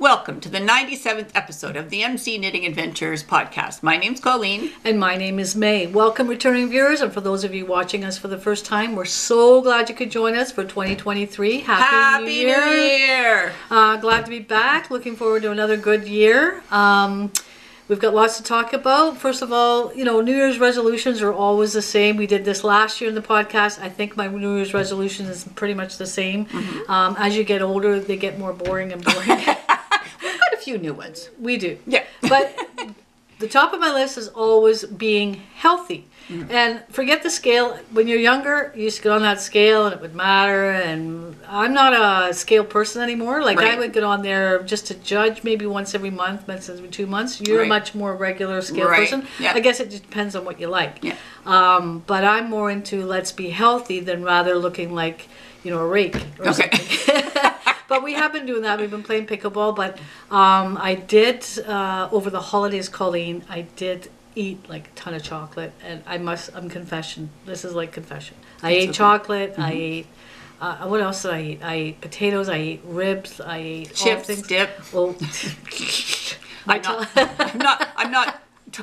Welcome to the 97th episode of the MC Knitting Adventures podcast. My name's Colleen. And my name is May. Welcome, returning viewers. And for those of you watching us for the first time, we're so glad you could join us for 2023. Happy New Year! Glad to be back. Looking forward to another good year. We've got lots to talk about. First of all, New Year's resolutions are always the same. We did this last year in the podcast. I think my New Year's resolution is pretty much the same. Mm-hmm. As you get older, they get more boring and boring. We've got a few new ones. We do. Yeah. But the top of my list is always being healthy. Mm-hmm. And forget the scale. When you're younger, you used to get on that scale and it would matter. And I'm not a scale person anymore. Like I would get on there just to judge maybe once every month, once every 2 months. You're a much more regular scale person. Yeah. I guess it just depends on what you like. Yeah. But I'm more into let's be healthy than rather looking like, a rake or something. But we have been doing that. We've been playing pickleball. But I did, over the holidays, Colleen, I did eat like a ton of chocolate. And I'm confession. This is like confession. I ate chocolate. Mm-hmm. I ate, what else did I eat? I ate potatoes. I ate ribs. I ate chips, all things. Dip. Well, I'm not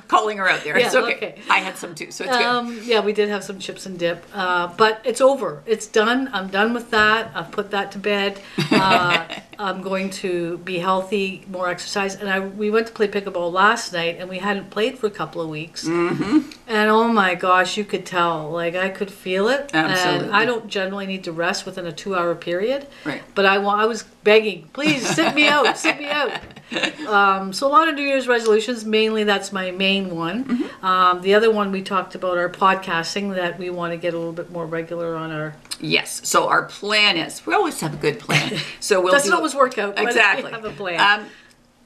calling her out there. Yeah, it's okay. I had some too, so it's good. Yeah, we did have some chips and dip. But it's over. It's done. I'm done with that. I've put that to bed. I'm going to be healthy, more exercise. And we went to play pickleball last night, and we hadn't played for a couple of weeks. Mm-hmm. And oh my gosh, you could tell. Like, I could feel it. Absolutely. And I don't generally need to rest within a 2-hour period. Right. But I was begging, please, sit me out, sit me out. So a lot of New Year's resolutions. Mainly, that's my main one. Mm-hmm. The other one we talked about our podcasting, that we want to get a little bit more regular on our... Yes. So our plan is, we always have a good plan. So we'll doesn't always work out. Exactly. We have a plan.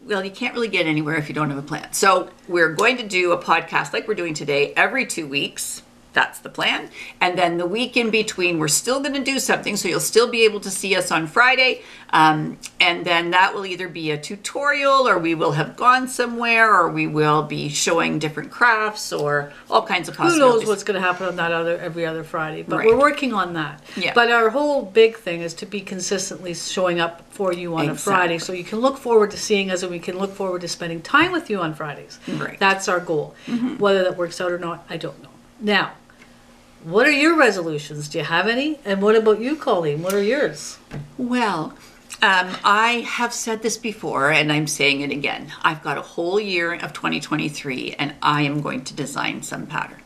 Well, you can't really get anywhere if you don't have a plan. So we're going to do a podcast like we're doing today every 2 weeks. That's the plan. And then the week in between, we're still going to do something. So you'll still be able to see us on Friday. And then that will either be a tutorial, or we will have gone somewhere, or we will be showing different crafts, or all kinds of possibilities. Who knows what's going to happen on that every other Friday. But we're working on that. Yeah. But our whole big thing is to be consistently showing up for you on a Friday. So you can look forward to seeing us, and we can look forward to spending time with you on Fridays. Right. That's our goal. Mm-hmm. Whether that works out or not, I don't know. Now, what are your resolutions? Do you have any? And what about you, Colleen? What are yours? Well, I have said this before, and I'm saying it again. I've got a whole year of 2023, and I am going to design some pattern.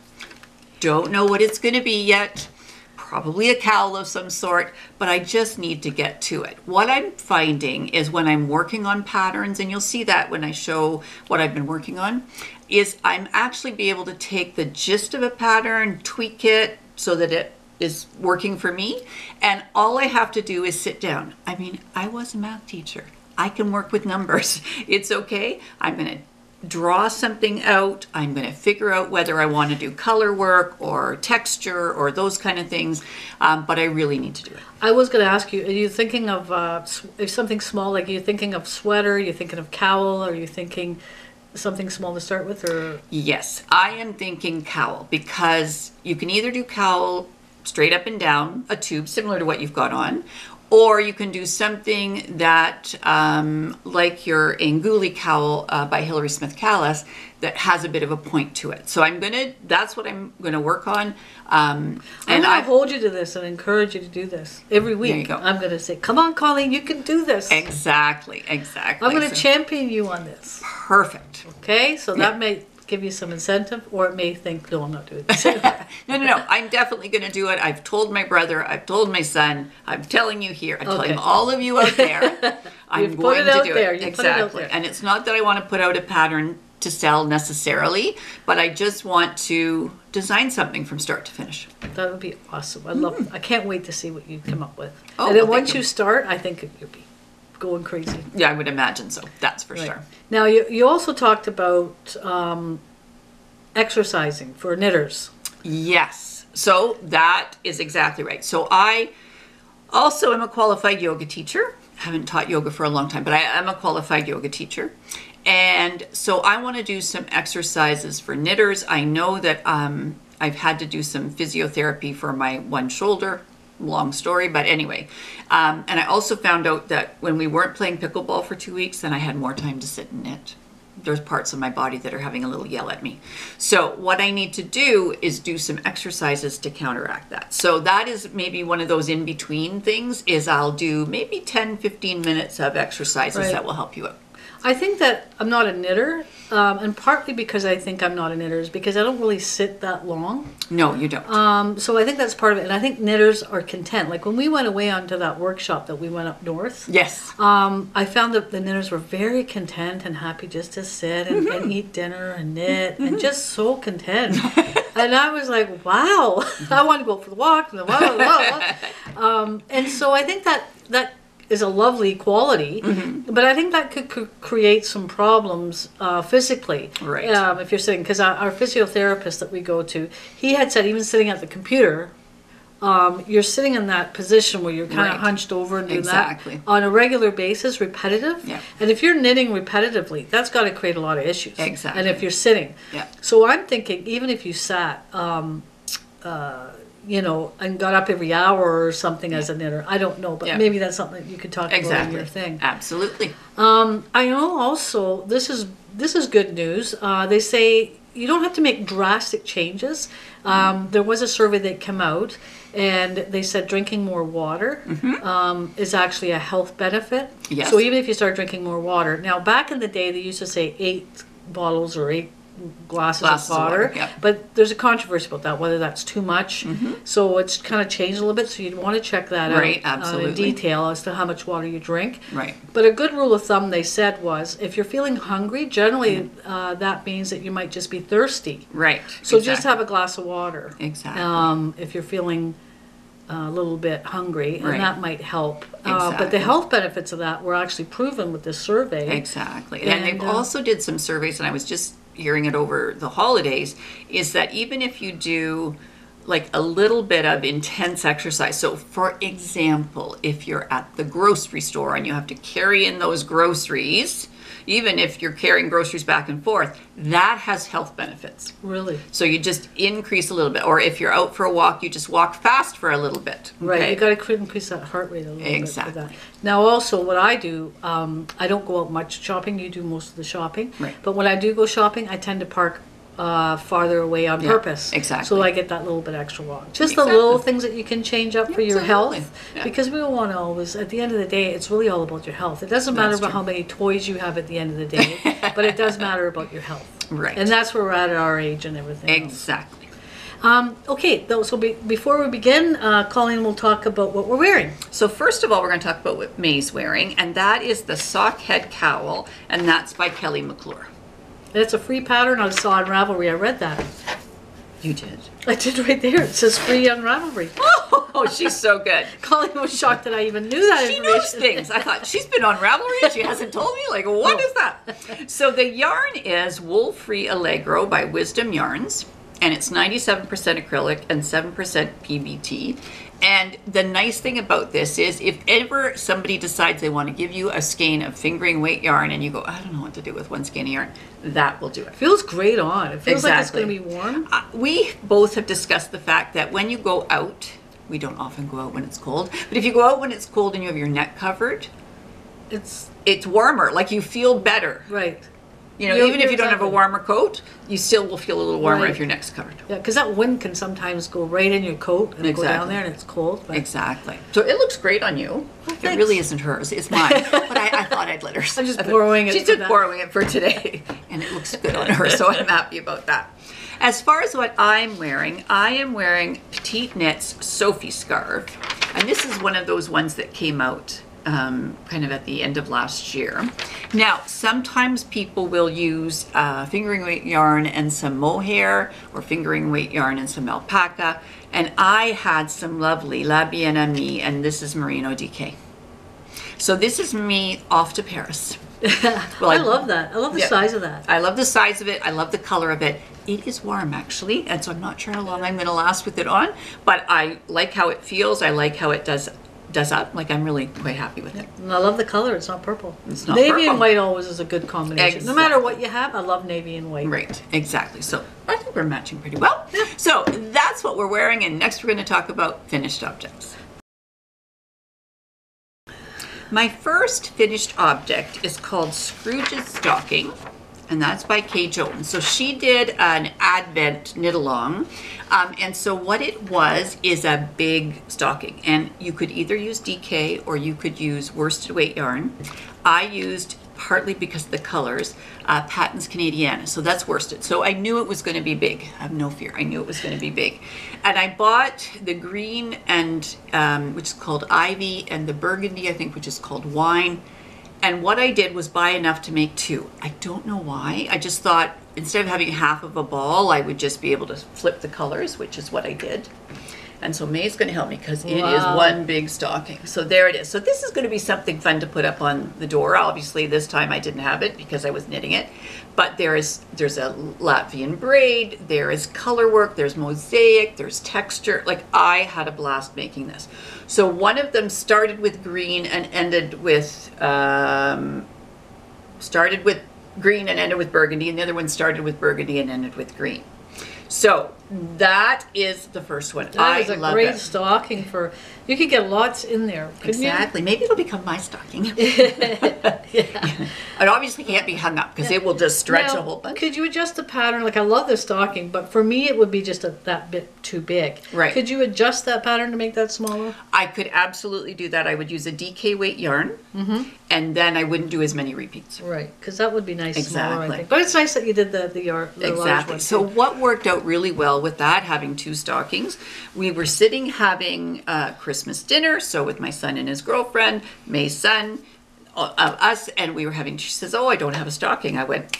Don't know what it's going to be yet. Probably a cowl of some sort, but I just need to get to it. What I'm finding is when I'm working on patterns, and you'll see that when I show what I've been working on, is I'm actually be able to take the gist of a pattern, tweak it so that it is working for me, and all I have to do is sit down. I mean, I was a math teacher. I can work with numbers. It's okay. I'm going to draw something out. I'm going to figure out whether I want to do color work or texture or those kind of things, but I really need to do it. I was going to ask you, are you thinking of something small, like are you thinking of sweater, are you thinking of cowl, are you thinking something small to start with? Or Yes, I am thinking cowl, because you can either do cowl straight up and down, a tube similar to what you've got on, or you can do something that, like your Anguli cowl by Hilary Smith Callis, that has a bit of a point to it. So that's what I'm going to work on. I'm going to hold you to this and encourage you to do this every week. There you go. I'm going to say, come on, Colleen, you can do this. Exactly. I'm going to champion you on this. Perfect. Okay, so that may give you some incentive, or it may think, no, I'm not doing this. No. I'm definitely going to do it. I've told my brother. I've told my son. I'm telling you here. I'm telling all of you out there. I'm going to do it. Exactly. And it's not that I want to put out a pattern to sell necessarily, but I just want to design something from start to finish. That would be awesome. I love it. I can't wait to see what you come up with. Oh, and then once you start, I think you'll be going crazy. Yeah, I would imagine so. That's for sure. Now, you also talked about exercising for knitters. Yes. So that is exactly right. So I also am a qualified yoga teacher. I haven't taught yoga for a long time, but I am a qualified yoga teacher. And so I want to do some exercises for knitters. I know that I've had to do some physiotherapy for my one shoulder. long story, but anyway. And I also found out that when we weren't playing pickleball for 2 weeks, then I had more time to sit and knit. There's parts of my body that are having a little yell at me. So what I need to do is do some exercises to counteract that. So that is maybe one of those in-between things, is I'll do maybe 10, 15 minutes of exercises that will help you out. I think that I'm not a knitter, and partly because I think I'm not a knitter is because I don't really sit that long. No, you don't. So I think that's part of it. And I think knitters are content. Like when we went away onto that workshop that we went up north. Yes. I found that the knitters were very content and happy just to sit and eat dinner and knit and just so content. And I was like, wow, I want to go for the walk. And, blah, blah, blah. And so I think that is a lovely quality, but I think that could create some problems physically. Right. If you're sitting, because our physiotherapist that we go to, he had said even sitting at the computer, you're sitting in that position where you're kind of hunched over and doing that on a regular basis, repetitive. Yeah. And if you're knitting repetitively, that's got to create a lot of issues. Exactly. And if you're sitting. Yeah. So I'm thinking, even if you sat, you know, and got up every hour or something as a knitter. I don't know, but maybe that's something that you could talk about in your thing. Absolutely. I know also, this is good news. They say you don't have to make drastic changes. There was a survey that came out, and they said drinking more water is actually a health benefit. Yes. So even if you start drinking more water. Now, back in the day, they used to say 8 bottles or 8 glasses of water, but there's a controversy about that, whether that's too much. So it's kind of changed a little bit, so you'd want to check that out in detail as to how much water you drink. Right. But a good rule of thumb, they said, was if you're feeling hungry, generally that means that you might just be thirsty. Right. So just have a glass of water. Exactly. If you're feeling a little bit hungry, and that might help. But the health benefits of that were actually proven with this survey. Exactly. And they've also did some surveys, and I was just hearing it over the holidays, is that even if you do like a little bit of intense exercise, so for example, if you're at the grocery store and you have to carry in those groceries, even if you're carrying groceries back and forth, that has health benefits. Really? So you just increase a little bit. Or if you're out for a walk, you just walk fast for a little bit. Okay? Right, you got to increase that heart rate a little bit. Exactly. For that. Now also what I do, I don't go out much shopping. You do most of the shopping. Right. But when I do go shopping, I tend to park farther away on purpose. Exactly. So I get that little bit extra walk. Just the little things that you can change up for your health. Yeah. Because we don't want to always, at the end of the day, it's really all about your health. It doesn't matter about how many toys you have at the end of the day, but it does matter about your health. Right. And that's where we're at our age and everything. Exactly. Okay, so before we begin, Colleen will talk about what we're wearing. So first of all, we're going to talk about what May's wearing, and that is the sock head cowl, and that's by Kelly McClure. It's a free pattern I saw on Ravelry. I read that. You did? I did right there. It says free on Ravelry. Oh, she's so good. Colleen was shocked that I even knew that information. She knows things. I thought, she's been on Ravelry and she hasn't told me? Like, what is that? So the yarn is Wool Free Allegro by Wisdom Yarns, and it's 97% acrylic and 7% PBT. And the nice thing about this is if ever somebody decides they want to give you a skein of fingering weight yarn and you go, I don't know what to do with one skein of yarn, that will do it. Feels great on. It feels like it's going to be warm. We both have discussed the fact that when you go out, we don't often go out when it's cold, but if you go out when it's cold and you have your neck covered, it's warmer. Like you feel better. Right. You know, even if you don't have a warmer coat, you still will feel a little warmer if your neck's covered. Yeah, because that wind can sometimes go right in your coat and go down there and it's cold. But... Exactly. So it looks great on you. Well, it really isn't hers, it's mine. But I thought I'd let her. I'm just borrowing it. She's just borrowing it for today. And it looks good on her, so I'm happy about that. As far as what I'm wearing, I am wearing Petite Knit's Sophie scarf. And this is one of those ones that came out kind of at the end of last year. Now, sometimes people will use fingering weight yarn and some mohair, or fingering weight yarn and some alpaca. And I had some lovely La Bien Amie, and this is Merino DK. So this is me off to Paris. Well, I love that. I love the size of that. I love the size of it. I love the color of it. It is warm, actually, and so I'm not sure how long I'm going to last with it on, but I like how it feels. I like how it does up. Like, I'm really quite happy with it. And I love the color. It's not purple. It's not navy purple. And white always is a good combination. Exactly. No matter what you have, I love navy and white. Right, exactly. So I think we're matching pretty well. Yeah. So that's what we're wearing, and next we're going to talk about finished objects. My first finished object is called Scrooges Stocking, and that's by Kay Jones. So she did an Advent knit along, and so what it was is a big stocking, and you could either use DK or you could use worsted weight yarn. I used, partly because of the colors, Patons Canadienne, so that's worsted. So I knew it was going to be big. I have no fear. I knew it was going to be big. And I bought the green, and which is called Ivy, and the burgundy, I think, which is called Wine. And what I did was buy enough to make 2. I don't know why. I just thought instead of having half of a ball, I would just be able to flip the colors, which is what I did. And so May's going to help me because it is one big stocking. So there it is. So this is going to be something fun to put up on the door. Obviously, this time I didn't have it because I was knitting it. But there's a Latvian braid, there is color work, there's mosaic, there's texture. Like, I had a blast making this. So one of them started with green and ended with green and ended with burgundy, and the other one started with burgundy and ended with green. So that is the first one. That is a great stocking for, you could get lots in there. Exactly. Maybe it'll become my stocking. Yeah. It obviously can't be hung up because it will just stretch a whole bunch. Could you adjust the pattern? Like, I love the stocking, but for me it would be just that bit too big. Right. Could you adjust that pattern to make that smaller? I could absolutely do that. I would use a DK weight yarn, and then I wouldn't do as many repeats. Right, because that would be nice. Exactly. Smaller, I think. But it's nice that you did the yarn. Exactly. So what worked out really well with that, having 2 stockings, we were sitting having Christmas dinner, so with my son and his girlfriend, May's son, us, and we were having, she says, oh, I don't have a stocking. I went,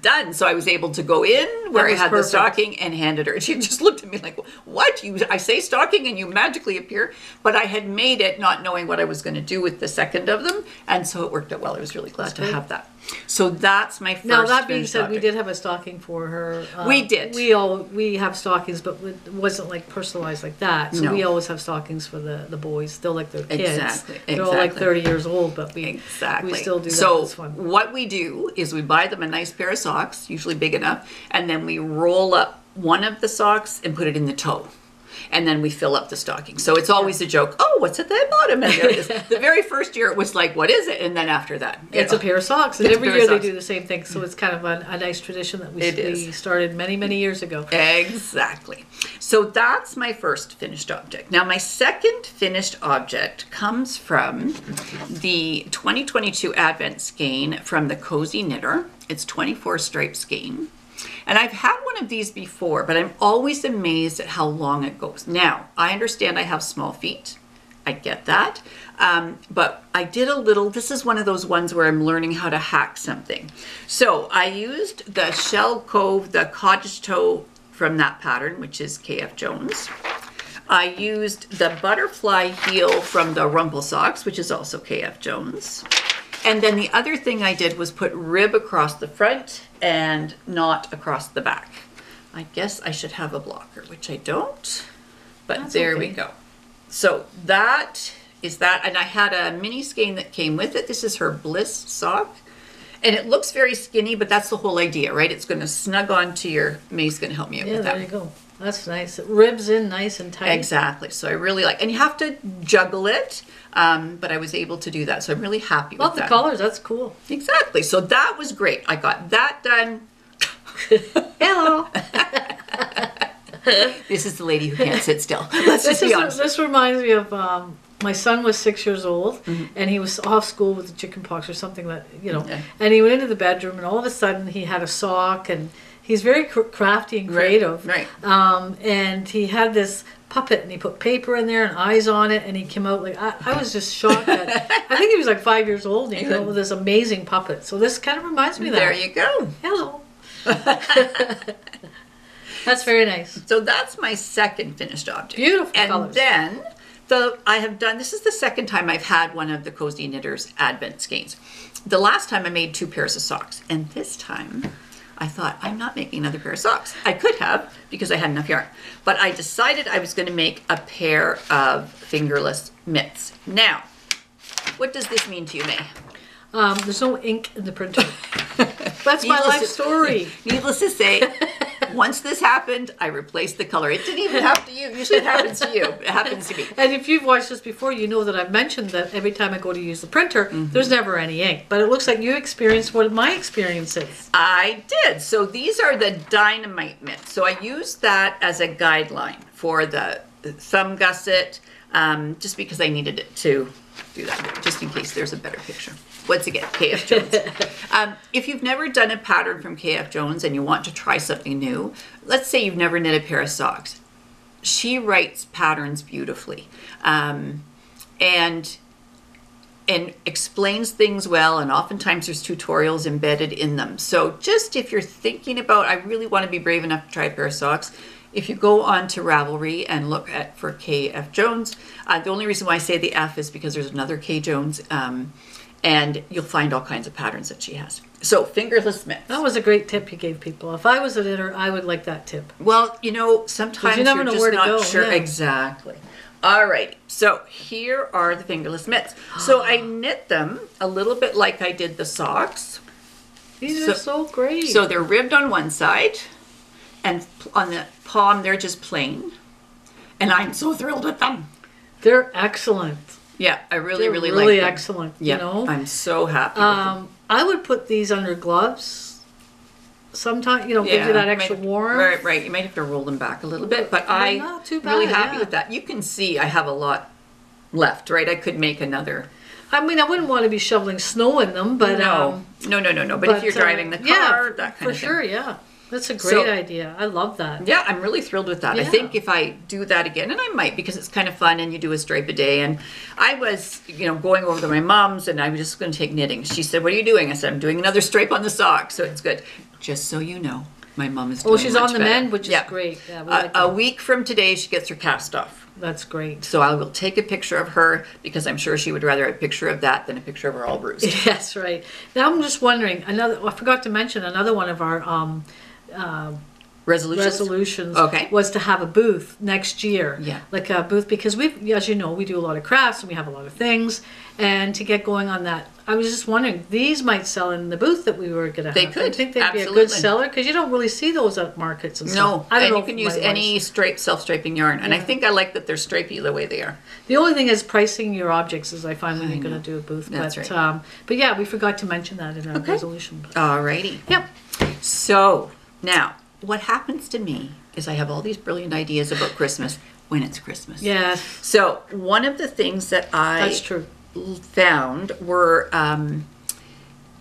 done. So I was able to go in where I had the stocking and handed her. She just looked at me like, what? I say stocking and you magically appear. But I had made it not knowing what I was going to do with the second of them. And so it worked out well. I was really glad to have that. So that's my first. Now, that being said, we did have a stocking for her. We did. We have stockings, but it wasn't like personalized like that. So we always have stockings for the boys. Still like their kids. Exactly. They're all like 30 years old, but we still do that. So it's fun. What we do is we buy them a nice pair of socks, usually big enough, and then we roll up one of the socks and put it in the toe. And then we fill up the stocking. So it's always a joke. Oh, what's at the bottom? And there it is. The very first year it was like, what is it? And then after that, it's a pair of socks. And every year they do the same thing. So it's kind of a nice tradition that we started many, many years ago. Exactly. So that's my first finished object. Now my second finished object comes from the 2022 Advent skein from the Cozy Knitter. It's 24 stripe skein. And I've had one of these before, but I'm always amazed at how long it goes. Now, I understand I have small feet. I get that. But I did a little, this is one of those ones where I'm learning how to hack something. So I used the Shell Cove, the cottage toe from that pattern, which is KF Jones. I used the butterfly heel from the Rumple Socks, which is also KF Jones. And then the other thing I did was put rib across the front and not across the back. I guess I should have a blocker, which I don't, but that's there we go. So that is that, and I had a mini skein that came with it. This is her Bliss sock, and it looks very skinny, but that's the whole idea, right? It's going to snug onto your, May's going to help me out with that. Yeah, there you go. That's nice. It ribs in nice and tight. Exactly. So I really like, and you have to juggle it, but I was able to do that. So I'm really happy with that. Love the colors. That's cool. Exactly. So that was great. I got that done. Hello. This is the lady who can't sit still. Let's just be honest. This reminds me of my son was 6 years old, and he was off school with the chicken pox or something that, and he went into the bedroom, and all of a sudden he had a sock, and he's very crafty and creative. Right. And he had this puppet, and he put paper in there and eyes on it, and he came out like, I was just shocked at, I think he was like 5 years old, and he came out with this amazing puppet. So this kind of reminds me of that. There you go. Hello. That's very nice. So that's my second finished object. Beautiful and colors. And then I have done, this is the second time I've had one of the Cozy Knitters Advent skeins. The last time I made 2 pairs of socks, and this time I thought, I'm not making another pair of socks. I could have, because I had enough yarn. But I decided I was going to make a pair of fingerless mitts. Now, what does this mean to you, May? There's no ink in the printer. That's my life story. Needless to say, once this happened, I replaced the color. It didn't even have to you. Usually it happens to you. It happens to me. And if you've watched this before, you know that I've mentioned that every time I go to use the printer, there's never any ink. But it looks like you experienced what my experience is. I did. So these are the dynamite mitts. So I used that as a guideline for the thumb gusset, just because I needed it to do that, just in case there's a better picture. Once again, KF Jones. If you've never done a pattern from KF Jones and you want to try something new, let's say you've never knit a pair of socks. She writes patterns beautifully, and explains things well, and oftentimes there's tutorials embedded in them. So just if you're thinking about, I really want to be brave enough to try a pair of socks, if you go on to Ravelry and look for KF Jones, the only reason why I say the F is because there's another K Jones, and you'll find all kinds of patterns that she has. So fingerless mitts. That was a great tip you gave people. If I was a knitter, I would like that tip. Well, you know, sometimes you never you're know just where to not go. sure. Yeah. Exactly. All right, so here are the fingerless mitts. So I knit them a little bit like I did the socks. These are so great. So they're ribbed on one side, and on the palm they're just plain. And I'm so thrilled with them. They're excellent. Yeah, I really They're really really like them. excellent. Yeah, You know, I'm so happy with them. I would put these under gloves. Sometimes, you know, gives you that extra warmth. Right. You might have to roll them back a little bit, but Well, I'm not too really bad, happy yeah. with that. You can see I have a lot left, right? I could make another. I mean, I wouldn't want to be shoveling snow in them, but No. But if you're driving the car, yeah, that kind for of thing. sure, yeah, that's a great idea. I love that. Yeah, I'm really thrilled with that. I Yeah. think if I do that again, and I might because it's kind of fun and you do a stripe a day. And I was, going over to my mom's and I was just going to take knitting. She said, "What are you doing?" I said, "I'm doing another stripe on the sock." So it's good. Just so you know, my mom is doing She's much on the better. mend, which is great. Yeah, we like A that. week from today, she gets her cast off. That's great. So I will take a picture of her because I'm sure she would rather have a picture of that than a picture of her all bruised. Yes, right. Now I'm just wondering, I forgot to mention another one of our resolutions Okay. was to have a booth next year. Yeah. Like a booth, because as you know, we do a lot of crafts and we have a lot of things, and to get going on that, I was just wondering, these might sell in the booth that we were going to have. They could, I think they'd be a absolutely. good seller, because you don't really see those at markets and No, stuff. I don't and know you can if use my any self-striping yarn. And I think I like that they're stripy the way they are. The only thing is pricing your objects, as I find when you're going to do a booth. That's but, right. But yeah, we forgot to mention that in our resolution. Alrighty. Yep. So now, what happens to me is I have all these brilliant ideas about Christmas when it's Christmas. Yeah, So one of the things that I that's true. found were,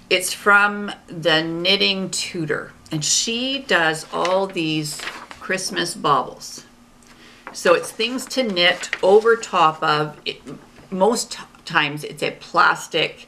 it's from the Knitting Tutor, and she does all these Christmas baubles. So it's things to knit over top of it. Most times it's a plastic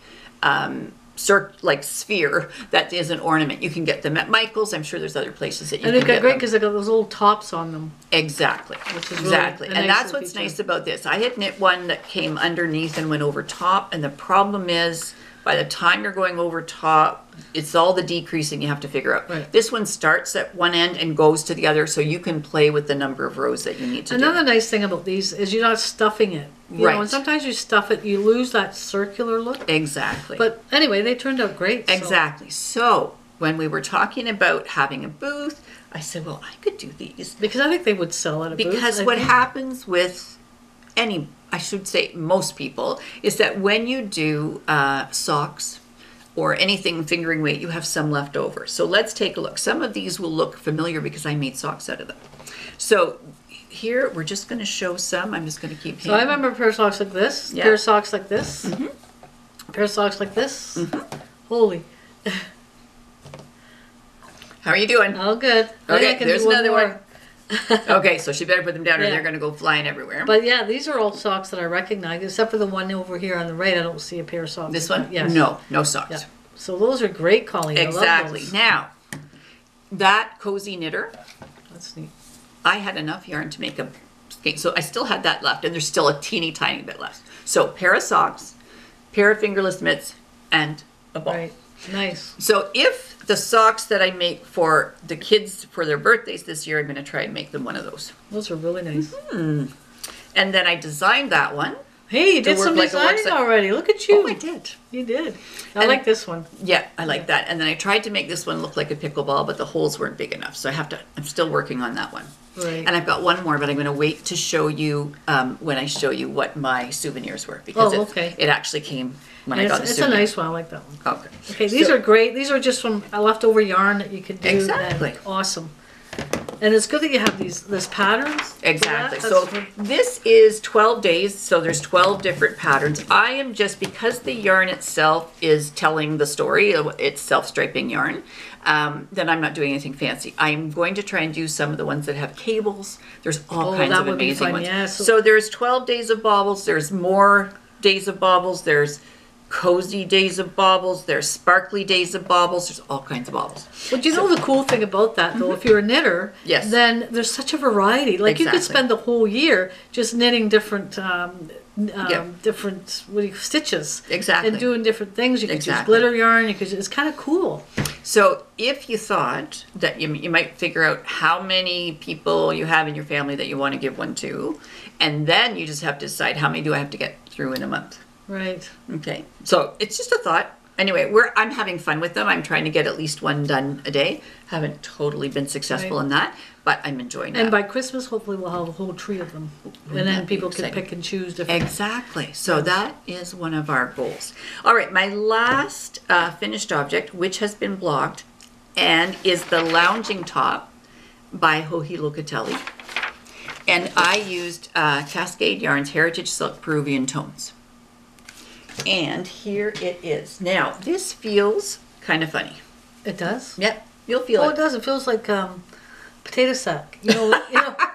like sphere that is an ornament. You can get them at Michael's. I'm sure there's other places that you And can they've got get great them. because they've got those little tops on them. Exactly. Which is really exactly. a And nice that's little what's feature. nice about this. I had knit one that came underneath and went over top, and the problem is by the time you're going over top, it's all the decreasing you have to figure out. Right. This one starts at one end and goes to the other, so you can play with the number of rows that you need to Another do. nice thing about these is you're not stuffing it. You Right. know, and sometimes you stuff it, you lose that circular look. Exactly. But anyway, they turned out great. so- Exactly. So when we were talking about having a booth, I said, well, I could do these. Because I think they would sell at a booth. Because I what think. happens with I should say most people, is that when you do socks or anything fingering weight, you have some left over. So let's take a look. Some of these will look familiar because I made socks out of them. So here, we're just going to show some. I'm just going to keep So I remember a pair of socks like this, Yeah. pair of socks like this, a pair of socks like this. Holy. How are you doing? Oh, good. I think I Okay, can there's do another more. one. Okay, so she better put them down or Yeah. they're going to go flying everywhere. But yeah, these are all socks that I recognize, except for the one over here on the right. I don't see a pair of socks. This like one? that. Yes. No socks. Yeah. So those are great, Colleen. I love Exactly. those. Now, that cozy knitter, That's neat. I had enough yarn to make a skate. So I still had that left, and there's still a teeny tiny bit left. So pair of socks, pair of fingerless mitts, and a ball. Right. Nice. So if the socks that I make for the kids for their birthdays this year, I'm going to try and make them one of those. Those are really nice. And then I designed that one. Hey, you did work some like a work designing site. already. Look at you. Oh, I did. You did. I And- like this one. Yeah, I like that. And then I tried to make this one look like a pickleball, but the holes weren't big enough. So I'm still working on that one. Right. And I've got one more, but I'm going to wait to show you when I show you what my souvenirs were, because okay. it actually came when I And got the it's a souvenir. nice one. I like that one. Okay. Okay, these So- are great. These are just from a leftover yarn that you could do. Exactly. And awesome. And it's good that you have this patterns. Exactly. For So that. That's good. this is 12 days, so there's 12 different patterns. I am just, because the yarn itself is telling the story, it's self-striping yarn, then I'm not doing anything fancy. I'm going to try and do some of the ones that have cables. There's all kinds that of would be amazing fun, ones. yeah. So there's 12 days of baubles, there's more days of baubles, there's cozy days of baubles, there's sparkly days of baubles, there's all kinds of baubles. But you know the cool thing about that, though, if you're a knitter, Yes. then there's such a variety. Like you could Exactly. spend the whole year just knitting different Yeah. different stitches. Exactly. And doing different things. You could use Exactly. glitter yarn. It's kind of cool. So if you thought that you might figure out how many people you have in your family that you want to give one to, and then you just have to decide how many do I have to get through in a month. Right. Okay, so it's just a thought. Anyway, I'm having fun with them. I'm trying to get at least one done a day. Haven't totally been successful Right. in that, but I'm enjoying that. And by Christmas, hopefully, we'll have a whole tree of them. And then that'd be people can exciting. pick and choose different. Exactly. So that is one of our goals. All right, my last finished object, which has been blocked, and is the lounging top by Joji Locatelli. And I used Cascade Yarns Heritage Silk Peruvian Tones. And here it is. Now, this feels kind of funny. It does? Yep, you'll feel Oh, it. it does. It feels like potato sack. You know,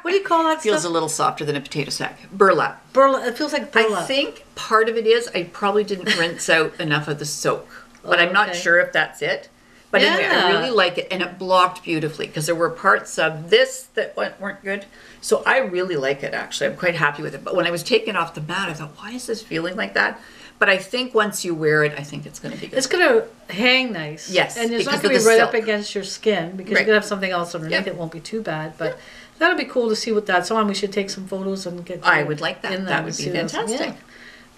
what do you call that Feels a stuff? little softer than a potato sack. Burlap. Burlap. It feels like I burlap. think part of it is I probably didn't rinse out enough of the soak, but I'm not okay. sure if that's it. But anyway, I Yeah. really like it, and it blocked beautifully because there were parts of this that weren't good. So I really like it, actually. I'm quite happy with it. But when I was taking it off the mat, I thought, why is this feeling like that? But I think once you wear it, I think it's going to be good. It's going to hang nice. Yes, And it's because not going of to be the right silk. up against your skin because Right. you're going to have something else underneath. Yep. It won't be too bad. But that'll be cool to see what that's on. We should take some photos and get I you would like that. in That there would and be see those. fantastic. Yeah.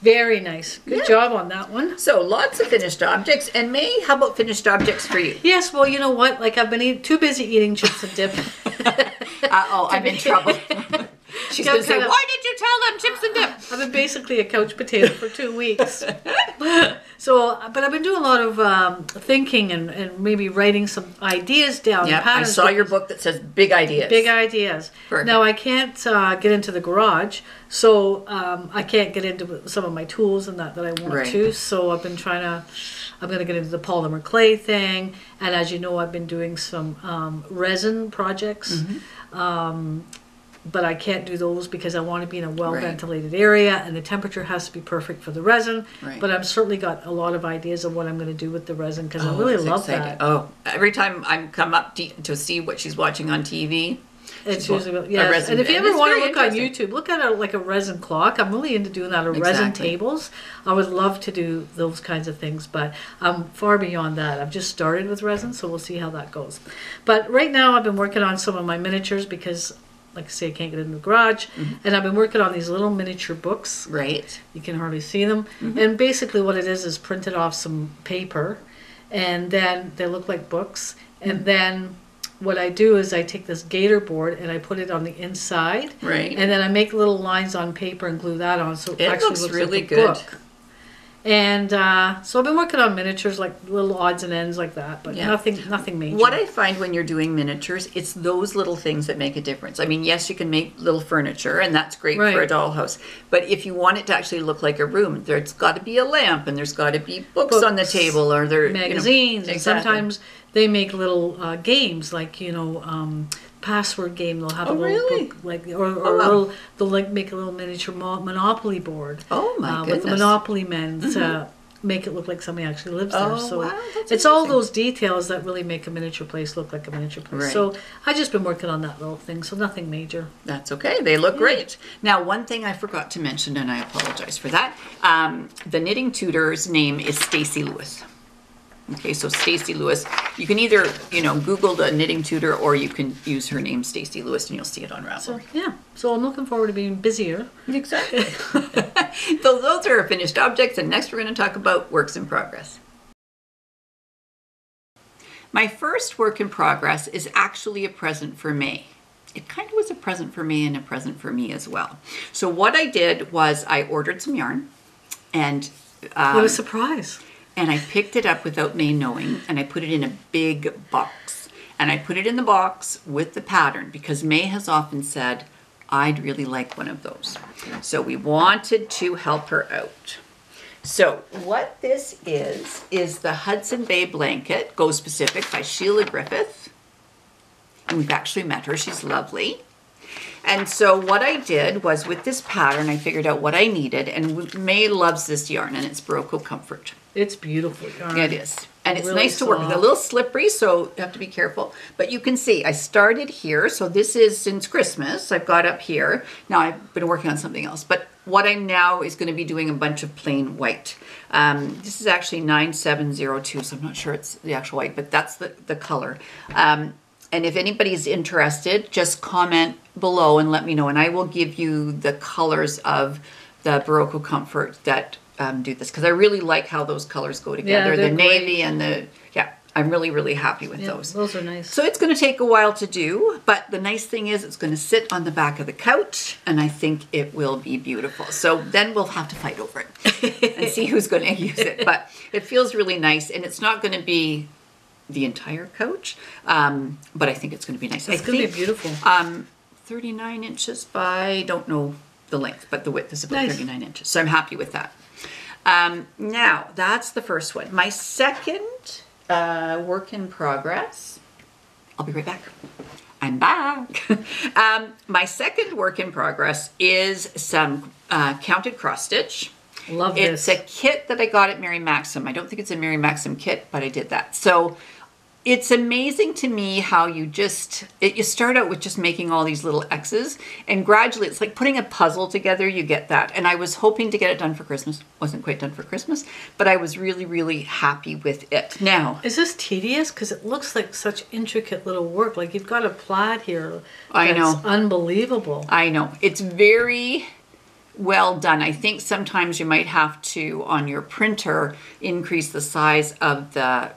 Very nice. Good Yeah. job on that one. So lots of finished objects. And May, how about finished objects for you? Yes, well, you know what? Like I've been too busy eating chips and dip. Uh-oh, I'm in trouble. She's Yeah, going to say, kind of- why did you tell them chips and dip? I've been basically a couch potato for 2 weeks. So, but I've been doing a lot of thinking and maybe writing some ideas down. Yeah, I patterns saw your because- book that says big ideas. Big ideas. Perfect. Now I can't get into the garage, so I can't get into some of my tools and that I want Right. to. So I've been I'm going to get into the polymer clay thing, and as you know, I've been doing some resin projects. Mm-hmm. But I can't do those because I want to be in a well Right. ventilated area, and the temperature has to be perfect for the resin. Right. But I've certainly got a lot of ideas of what I'm going to do with the resin because I Oh, really that's love exciting. that. Oh, every time I come up to see what she's watching on TV, It's she's usually a yes. resin- And if you and ever it's want to very look on interesting. YouTube, look at like a resin clock. I'm really into doing that, or resin Exactly. tables. I would love to do those kinds of things, but I'm far beyond that. I've just started with resin, so we'll see how that goes. But right now, I've been working on some of my miniatures because, like I say, I can't get in the garage, and I've been working on these little miniature books. right? You can hardly see them. And basically what it is printed off some paper, and then they look like books. And then what I do is I take this gator board and I put it on the inside. Right. And then I make little lines on paper and glue that on so it, It actually looks looks really like a good. book. And so I've been working on miniatures, like little odds and ends like that, but Yeah. nothing major. What I find when you're doing miniatures, it's those little things that make a difference. I mean, yes, you can make little furniture, and that's great for a Right. dollhouse. But if you want it to actually look like a room, there's got to be a lamp, and there's got to be books on the Books, table, or there magazines, and exactly. sometimes they make little games like password game. They'll have Oh, a little really? book like or Oh, a wow. little, they'll like make a little miniature Monopoly board. Oh, my with the goodness. Monopoly men to make it look like somebody actually lives there. Oh, So wow, that's it's all amazing. those details that really make a miniature place look like a miniature place. Right. So I just been working on that little thing. So nothing major. That's okay. They look great. Now, one thing I forgot to mention, and I apologize for that. The knitting tutor's name is Stacy Lewis. Okay, so Stacey Lewis. You can either, Google the knitting tutor, or you can use her name, Stacey Lewis, and you'll see it on Ravelry. So, yeah. So I'm looking forward to being busier. Exactly. So those are our finished objects, and next we're going to talk about works in progress. My first work in progress is actually a present for May. It kind of was a present for May and a present for me as well. So what I did was I ordered some yarn, and what a surprise. And I picked it up without May knowing, and I put it in a big box. And I put it in the box with the pattern because May has often said, I'd really like one of those. So we wanted to help her out. So what this is the Hudson Bay Blanket, Go Specific by Sheila Griffith. And we've actually met her, she's lovely. And so what I did was with this pattern, I figured out what I needed, and May loves this yarn, and it's Barocco Comfort. It's beautiful yarn. It is. And it's Really nice to work with. A soft. little slippery, so you have to be careful. But you can see, I started here. So this is since Christmas. I've got up here. Now I've been working on something else. But what I now is going to be doing a bunch of plain white. This is actually 9702, so I'm not sure it's the actual white, but that's the color. And if anybody's interested, just comment below and let me know. And I will give you the colors of the Barocco Comfort that do this, because I really like how those colors go together. they're The navy great. and I'm really, really happy with Yeah, those. those are nice. So it's going to take a while to do, but the nice thing is it's going to sit on the back of the couch, and I think it will be beautiful. So then we'll have to fight over it and see who's going to use it. But it feels really nice, and it's not going to be the entire couch, but I think it's going to be nice. It's going to be beautiful. 39 inches by, don't know the length, but the width is about Nice. 39 inches. So I'm happy with that. Now, that's the first one. My second work in progress, I'll be right back. I'm back. My second work in progress is some counted cross stitch. Love It's this. a kit that I got at Mary Maxim. I don't think it's a Mary Maxim kit, but I did that. So it's amazing to me how you start out with just making all these little X's, and gradually it's like putting a puzzle together, you get that. And I was hoping to get it done for Christmas. Wasn't quite done for Christmas, but I was really, really happy with it. Now, Is this tedious? Because it looks like such intricate little work. Like you've got a plaid here. I know. That's unbelievable. I know. It's very well done. I think sometimes you might have to, on your printer, increase the size of the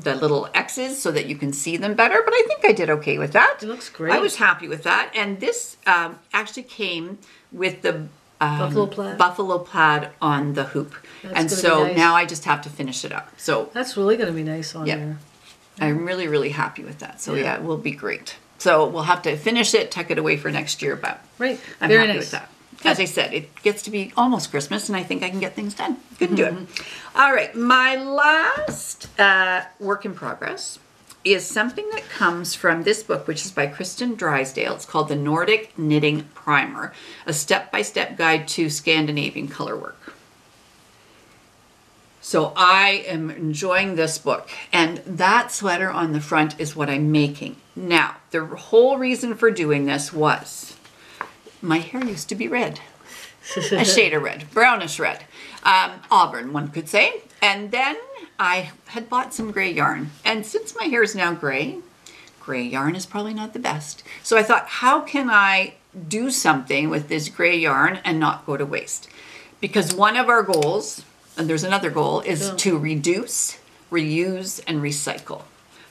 little X's so that you can see them better, but I think I did okay with that. It looks great. I was happy with that, and this actually came with the buffalo plaid on the hoop. That's And gonna so be nice. now I just have to finish it up. So That's really going to be nice on Yeah. there. I'm really, really happy with that. So Yeah. yeah, it will be great. So we'll have to finish it, tuck it away for next year, but Right. I'm Very happy nice. with that. As I said, it gets to be almost Christmas, and I think I can get things done. Couldn't do it. All right, my last work in progress is something that comes from this book, which is by Kristen Drysdale. It's called The Nordic Knitting Primer, a step-by-step guide to Scandinavian color work. So I am enjoying this book, and that sweater on the front is what I'm making. Now, the whole reason for doing this was my hair used to be red, a shade of red, brownish red, auburn, one could say. And then I had bought some gray yarn. And since my hair is now gray yarn is probably not the best. So I thought, how can I do something with this gray yarn and not go to waste? Because one of our goals, and there's another goal, is to reduce, reuse, and recycle.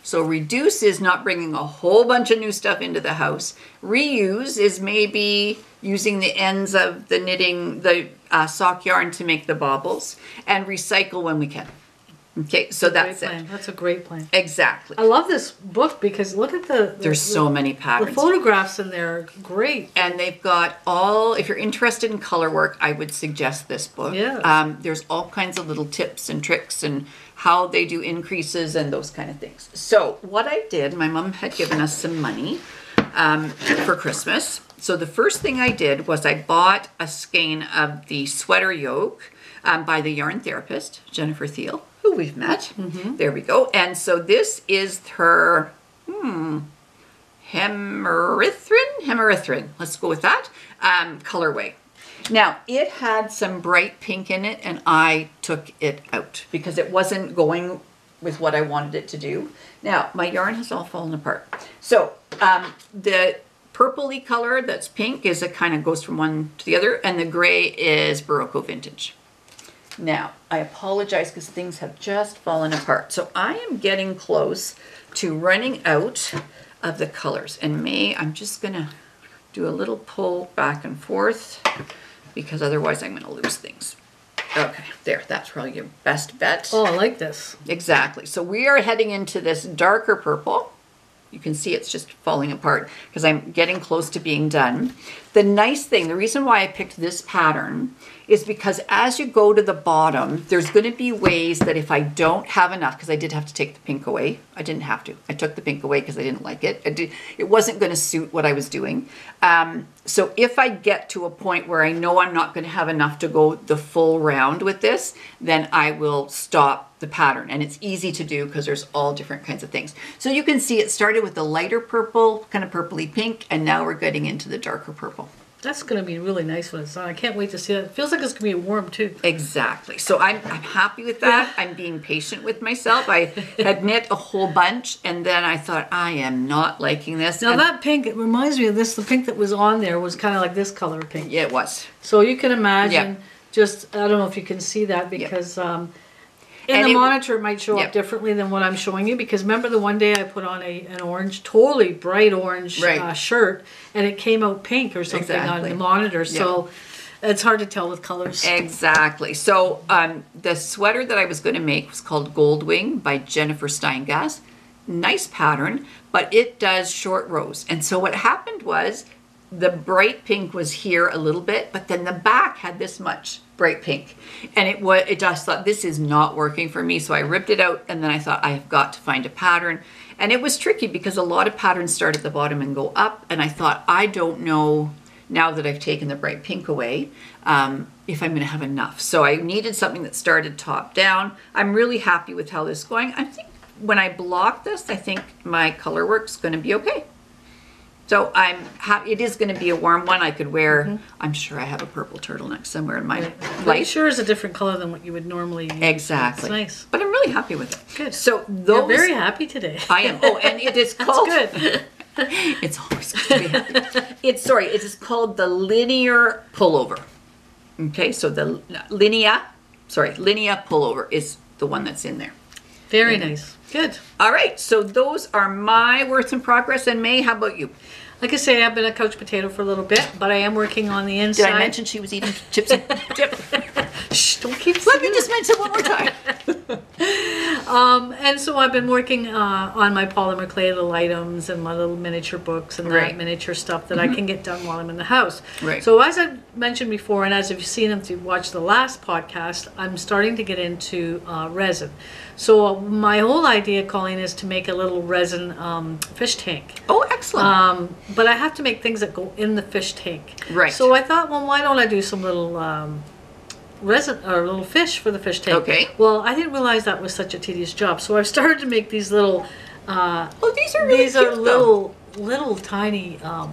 So reduce is not bringing a whole bunch of new stuff into the house. Reuse is maybe using the ends of the knitting, the sock yarn to make the baubles, and recycle when we can. Okay, so that's Great it. plan. That's a great plan. Exactly. I love this book because look at the There's so many the patterns. photographs in there are great. And they've got all, if you're interested in color work, I would suggest this book. Yes. There's all kinds of little tips and tricks and how they do increases and those kind of things. So what I did, my mom had given us some money for Christmas. So the first thing I did was I bought a skein of the Sweater Yoke by the yarn therapist, Jennifer Thiel, who we've met. There we go. And so this is her hemerithrin, let's go with that, colorway. Now, it had some bright pink in it, and I took it out because it wasn't going with what I wanted it to do. Now, my yarn has all fallen apart. So the purpley color that's pink is it kind of goes from one to the other, and the gray is Barocco Vintage. Now, I apologize because things have just fallen apart. So I am getting close to running out of the colors. And May, I'm just going to do a little pull back and forth because otherwise I'm going to lose things. Okay, there, that's probably your best bet. Oh, I like this. Exactly. So we are heading into this darker purple. You can see it's just falling apart because I'm getting close to being done. The nice thing, the reason why I picked this pattern is because as you go to the bottom, there's going to be ways that if I don't have enough, because I did have to take the pink away. I didn't have to. I took the pink away because I didn't like it. It wasn't going to suit what I was doing. So if I get to a point where I know I'm not going to have enough to go the full round with this, then I will stop the pattern. And it's easy to do because there's all different kinds of things. So you can see it started with the lighter purple, kind of purpley pink, and now we're getting into the darker purple. That's going to be really nice when it's on. I can't wait to see it. It feels like it's going to be warm too. Exactly. So I'm happy with that. I'm being patient with myself. I had knit a whole bunch and then I thought, I am not liking this. Now and that pink, it reminds me of this. The pink that was on there was kind of like this color pink. yeah, it was. So you can imagine just, I don't know if you can see that because in And the it- monitor it might show Yep. up differently than what I'm showing you, because remember the one day I put on an orange, totally bright orange Right. shirt, and it came out pink or something on Exactly. the monitor. So it's hard to tell with colors. Exactly. So the sweater that I was going to make was called Gold Wing by Jennifer Steingass. Nice pattern, but it does short rows. And so what happened was the bright pink was here a little bit, but then the back had this much bright pink. And it just thought, this is not working for me. So I ripped it out and then I thought, I have got to find a pattern. And it was tricky because a lot of patterns start at the bottom and go up. And I thought, I don't know, now that I've taken the bright pink away, if I'm going to have enough. So I needed something that started top down. I'm really happy with how this is going. I think when I block this, I think my color work's going to be okay. So I'm happy. It is going to be a warm one. I could wear, I'm sure I have a purple turtleneck somewhere in my But it life. sure is a different color than what you would normally use. Exactly. It's nice. But I'm really happy with it. Good. So You're those, very happy today. I am. Oh, and it is called. That's good. It's always good to be happy. It is called the linear pullover. Okay, so the linea pullover is the one that's in there. Very nice. Good. All right, so those are my works in progress. And May, how about you? Like I say, I've been a couch potato for a little bit, but I am working on the Did inside. I mention she was eating chips and dip? Shh, don't keep Let me saying just mention one more time. And so I've been working on my polymer clay little items and my little miniature books and Right. that miniature stuff that I can get done while I'm in the house. Right. So as I mentioned before, and as you've seen if you watched the last podcast, I'm starting to get into resin. So my whole idea, Colleen, is to make a little resin fish tank. Oh, excellent. But I have to make things that go in the fish tank. Right. So I thought, well, why don't I do some little resin or little fish for the fish tank? Okay. Well, I didn't realize that was such a tedious job, so I've started to make these little. Oh, these are really cute, little tiny. I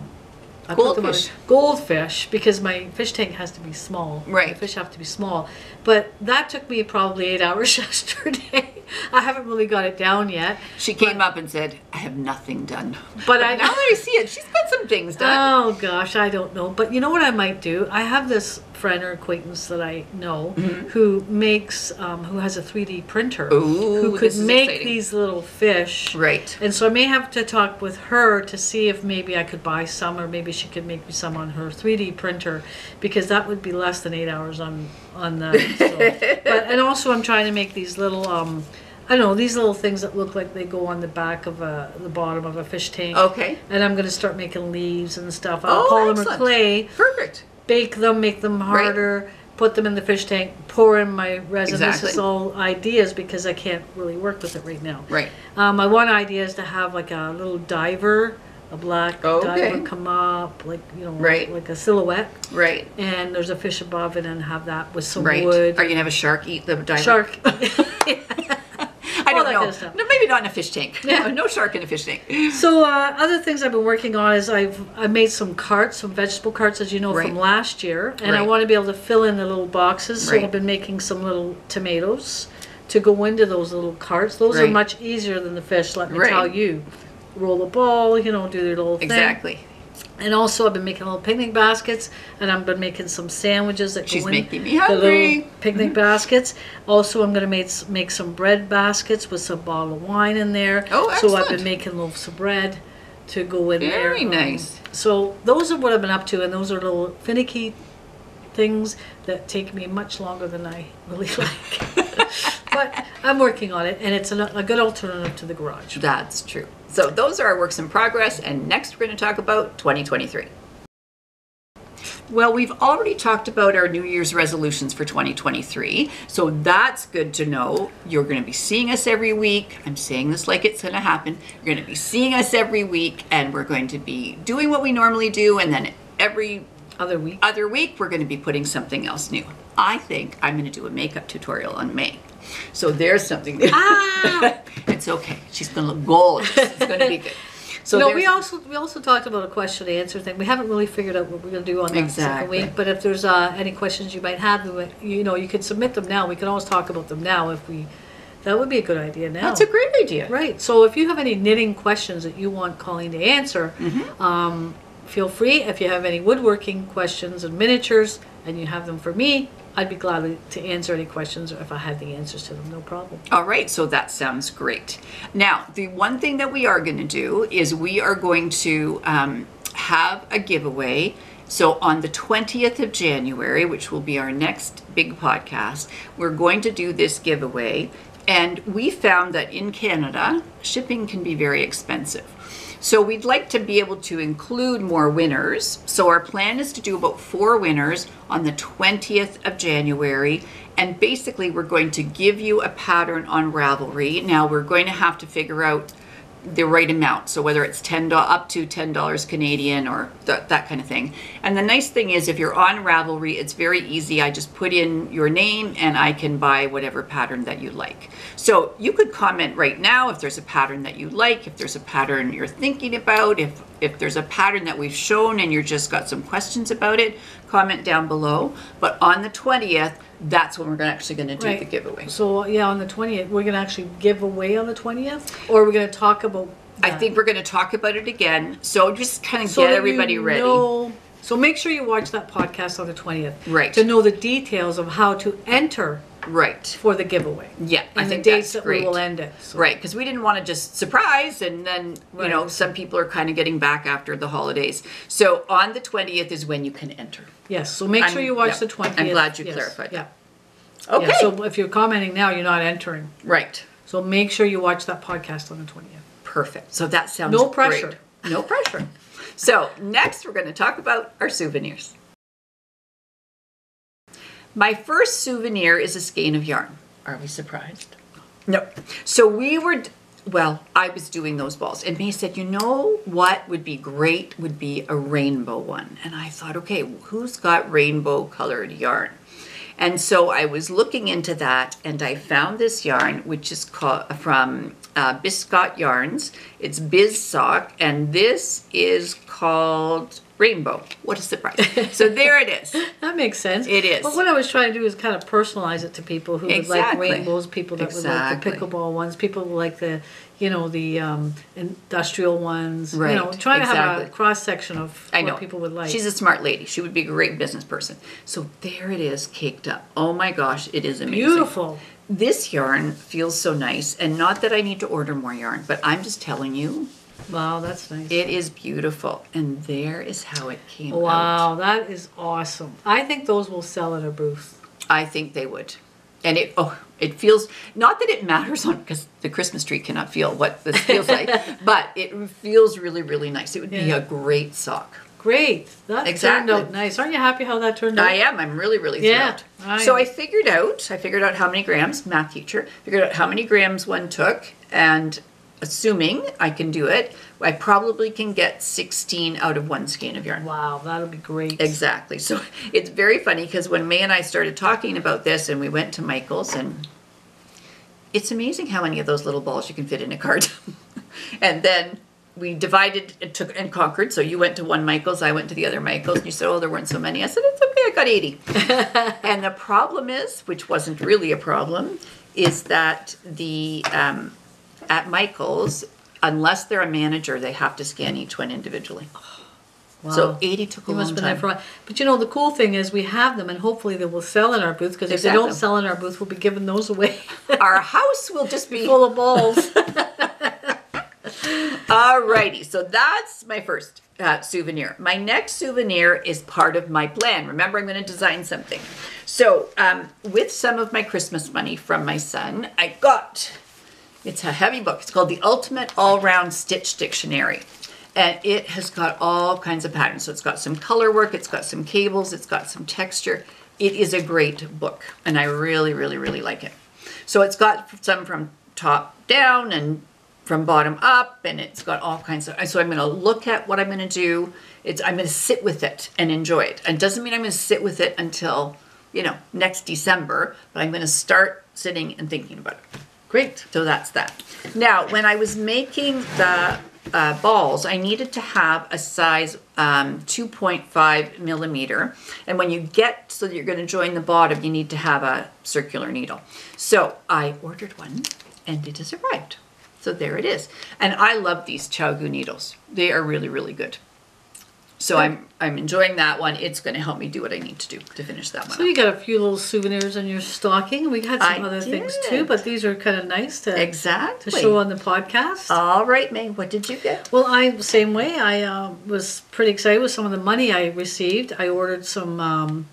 put them on Goldfish. Goldfish, because my fish tank has to be small. Right. The fish have to be small. But that took me probably 8 hours yesterday. I haven't really got it down yet. She came up and said, I have nothing done. But now that I see it, she's got some things done. Oh gosh, I don't know. But you know what I might do? I have this friend or acquaintance that I know who makes, who has a 3D printer. Ooh, who could this is make exciting. these little fish. Right. And so I may have to talk with her to see if maybe I could buy some, or maybe she could make me some on her 3D printer, because that would be less than 8 hours on that. So. And also I'm trying to make these little, I don't know, these little things that look like they go on the back of the bottom of a fish tank. Okay. And I'm going to start making leaves and stuff. Oh, Polymer excellent. clay, Perfect. bake them, make them harder, put them in the fish tank, pour in my resin. Exactly. This is all ideas because I can't really work with it right now. Right. My one idea is to have like a little diver, a black Okay. diver come up, like, you know, Right. like a silhouette. Right. And there's a fish above it, and have that with some Right. wood. Are you going to have a shark eat the diver? Shark. I all don't that know. kind of stuff. No, maybe not in a fish tank. Yeah. No shark in a fish tank. So other things I've been working on is I made some carts, some vegetable carts, as you know, Right. from last year, and I Right. want to be able to fill in the little boxes. So Right. I've been making some little tomatoes to go into those little carts. Those are Right. much easier than the fish, let me Right. tell you. Roll a ball, you know, do their little thing. Exactly. And also, I've been making little picnic baskets, and I've been making some sandwiches that She's go in making me the hungry. little picnic baskets. Also, I'm going to make some bread baskets with some bottle of wine in there. Oh, So I've excellent. been making loaves of bread to go in there. Very nice. So those are what I've been up to, and those are little finicky things that take me much longer than I really like. But I'm working on it, and it's a good alternative to the garage. That's true. So those are our works in progress, and next we're going to talk about 2023. Well, we've already talked about our New Year's resolutions for 2023, so that's good to know. You're going to be seeing us every week. I'm saying this like it's going to happen. You're going to be seeing us every week, and we're going to be doing what we normally do, and then every Other week. we're going to be putting something else new. I think I'm going to do a makeup tutorial on May. So there's something new. It's okay. She's going to look gorgeous. It's going to be good. So No, we also talked about a question and answer thing. We haven't really figured out what we're going to do on that second Exactly. week. But if there's any questions you might have, you know, you can submit them now. We can always talk about them now if we. That would be a good idea now. That's a great idea. Right. So if you have any knitting questions that you want Colleen to answer, feel free. If you have any woodworking questions and miniatures, and you have them for me, I'd be glad to answer any questions if I had the answers to them. No problem. All right, so that sounds great. Now, the one thing that we are going to do is we are going to have a giveaway. So on the 20th of January, which will be our next big podcast, we're going to do this giveaway. And we found that in Canada, shipping can be very expensive. So we'd like to be able to include more winners. So our plan is to do about 4 winners on the 20th of January. And basically we're going to give you a pattern on Ravelry. Now we're going to have to figure out the right amount. So whether it's up to $10 Canadian or that kind of thing. And the nice thing is if you're on Ravelry, it's very easy. I just put in your name and I can buy whatever pattern that you like. So you could comment right now if there's a pattern that you like, if there's a pattern you're thinking about, if there's a pattern that we've shown and you're just got some questions about it, comment down below. But on the 20th, that's when we're actually going to do the giveaway. So yeah, on the 20th, we're going to actually give away on the 20th, or we're going to talk about. I think we're going to talk about it again. So just kind of So get that everybody you ready. know- so make sure you watch that podcast on the 20th. Right. To know the details of how to enter Right. for the giveaway. Yeah, I And the think dates that's that we great. will end it. So. Right, because we didn't want to just surprise and then, you know, Right. some people are kind of getting back after the holidays. So on the 20th is when you can enter. Yes, so make sure you watch yeah, the 20th. I'm glad you Yes, clarified Yeah. that. Okay. Yeah, so if you're commenting now, you're not entering. Right. So make sure you watch that podcast on the 20th. Perfect. So that sounds No pressure. great. No pressure. So next we're going to talk about our souvenirs. My first souvenir is a skein of yarn. Are we surprised? No. So I was doing those balls and May said, you know what would be great would be a rainbow one. And I thought, okay, who's got rainbow colored yarn? And so I was looking into that and I found this yarn, which is called from Biscot Yarns. It's Biz Sock, and this is called Rainbow. What a surprise. So there it is. That makes sense. It is. But what I was trying to do is kind of personalize it to people who would like Exactly. rainbows, people that would like the Exactly. pickleball ones, people who like the, you know, the industrial ones. Right. You know, trying to have a Exactly. cross section of I know. what people would like. She's a smart lady. She would be a great business person. So there it is, caked up. Oh my gosh, it is amazing. Beautiful. This yarn feels so nice, and not that I need to order more yarn, but I'm just telling you, Wow, that's nice. it is beautiful. And there is how it came out. Wow, that is awesome. I think those will sell at a booth. I think they would. And it feels, not that it matters on, because the Christmas tree cannot feel what this feels like, but it feels really, really nice. It would be Yeah. a great sock. Great. That Exactly. turned out nice. Aren't you happy how that turned out? I am. I'm really, really Yeah, thrilled. So I figured out how many grams, math teacher, figured out how many grams one took, and assuming I can do it, I probably can get 16 out of one skein of yarn. Wow, that'll be great. Exactly. So it's very funny because when May and I started talking about this and we went to Michael's, and it's amazing how many of those little balls you can fit in a cart. And then we divided and took and conquered. So you went to one Michael's, I went to the other Michael's, and you said, oh, there weren't so many. I said, it's okay, I got 80. And the problem is, which wasn't really a problem, is that the at Michael's, unless they're a manager, they have to scan each one individually. Wow. So 80 took a You must long have been there time. for a while. But you know, the cool thing is we have them, and hopefully they will sell in our booth, because if they don't sell in our booth, we'll be giving those away. Our house will just be Full of balls. Alrighty, so that's my first souvenir. My next souvenir is part of my plan. Remember, I'm going to design something. So with some of my Christmas money from my son, I got, it's a heavy book. It's called The Ultimate All-Round Stitch Dictionary. And it has got all kinds of patterns. So it's got some color work, it's got some cables, it's got some texture. It is a great book, and I really, really, really like it. So it's got some from top down and from bottom up, and it's got all kinds of, so I'm going to look at what I'm going to do. I'm going to sit with it and enjoy it. And it doesn't mean I'm going to sit with it until, you know, next December, but I'm going to start sitting and thinking about it. Great. So that's that. Now, when I was making the balls, I needed to have a size 2.5 millimeter. And when you get, so that you're going to join the bottom, you need to have a circular needle. So I ordered one, and it has arrived. So there it is. And I love these Chow-Gu needles. They are really, really good. So I'm enjoying that one. It's going to help me do what I need to do to finish that one. So you got a few little souvenirs in your stocking. We had some other things too, but these are kind of nice to show on the podcast. All right, May, what did you get? Well, same way. I was pretty excited with some of the money I received. I ordered some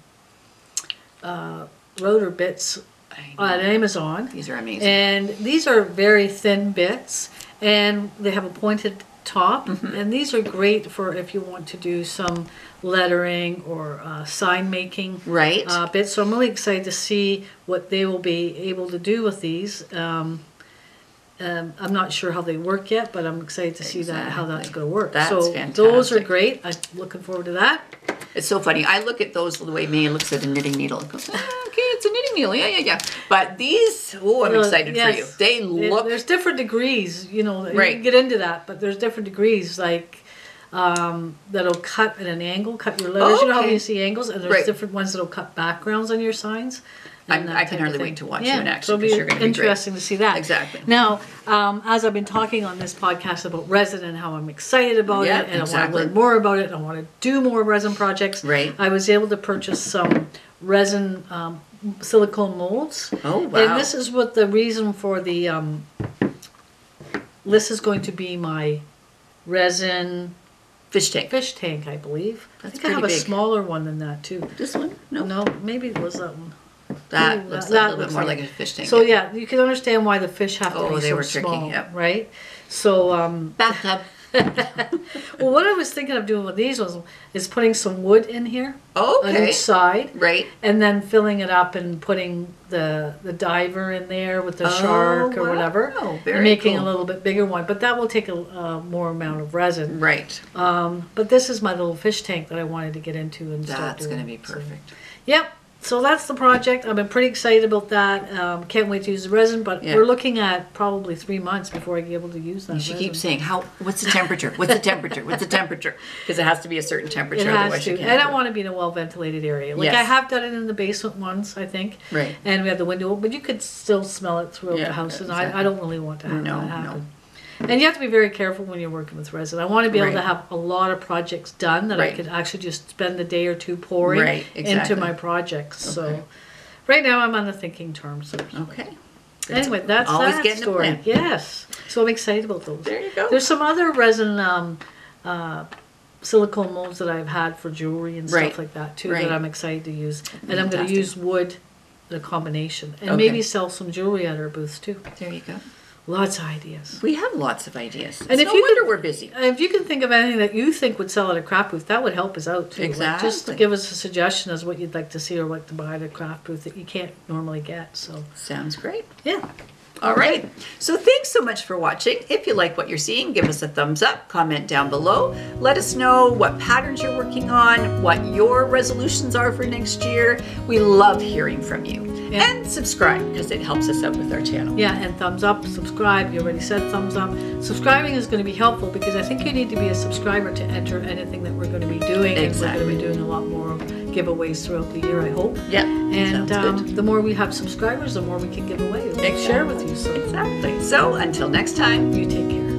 rotor bits on Amazon. These are amazing. And these are very thin bits, and they have a pointed top, and these are great for if you want to do some lettering or sign making bits. So I'm really excited to see what they will be able to do with these. I'm not sure how they work yet, but I'm excited to see how that's going to work. That's so fantastic. those are great. I'm looking forward to that. It's so funny. I look at those the way May looks at a knitting needle and goes, okay, it's a knitting needle. Yeah. But these, I'm excited for you. They look... There's different degrees, you know, you can get into that, but there's different degrees, like that'll cut at an angle, cut your letters. You know how you see angles? And there's different ones that'll cut backgrounds on your signs. I can hardly wait to watch you in action. So it'll be interesting to see that. Exactly. Now, as I've been talking on this podcast about resin and how I'm excited about it, and I want to learn more about it, and I want to do more resin projects, I was able to purchase some resin silicone molds. Oh, wow. And this is what the reason for the, this is going to be my resin fish tank, I believe. That's I think I have a big. smaller one than that too. This one? No, maybe it was that one. That looks a little bit more like a fish tank. So yeah, you can understand why the fish have to be they so were small, tricky, right? So bathtub. well, what I was thinking of doing with these is putting some wood in here on each side, and then filling it up and putting the diver in there with the shark or whatever, and making a little bit bigger one. But that will take a more amount of resin, but this is my little fish tank that I wanted to get into and start doing. That's going to be perfect. Yep. So that's the project. I've been pretty excited about that. Can't wait to use the resin, but we're looking at probably 3 months before I get able to use that. She keeps saying, what's the temperature? What's the temperature? What's the temperature? Because it has to be a certain temperature. It has to. And I want to be in a well-ventilated area. Like I have done it in the basement once, I think. Right. And we had the window, but you could still smell it throughout the house. And I don't really want to have that happen. No. And you have to be very careful when you're working with resin. I want to be able to have a lot of projects done that I could actually just spend a day or two pouring into my projects. So right now I'm on the thinking terms. Okay. Anyway, that's always that story. Yes. So I'm excited about those. There you go. There's some other resin silicone molds that I've had for jewelry and stuff like that too that I'm excited to use. And I'm going to use wood, the combination. And maybe sell some jewelry at our booths too. There you go. Lots of ideas. We have lots of ideas. And it's no wonder we're busy. If you can think of anything that you think would sell at a craft booth, that would help us out too. Exactly. Like just give us a suggestion as what you'd like to see or what to buy at a craft booth that you can't normally get. So sounds great. Yeah. All right. So thanks so much for watching. If you like what you're seeing, give us a thumbs up, comment down below. Let us know what patterns you're working on, what your resolutions are for next year. We love hearing from you. And subscribe because it helps us out with our channel. Yeah, and thumbs up, subscribe. You already said thumbs up. Subscribing is going to be helpful because I think you need to be a subscriber to enter anything that we're going to be doing. Exactly. And we're going to be doing a lot more giveaways throughout the year, I hope. Yeah. And sounds good. the more we have subscribers, the more we can give away, share with you. So Exactly. So until next time. you take care.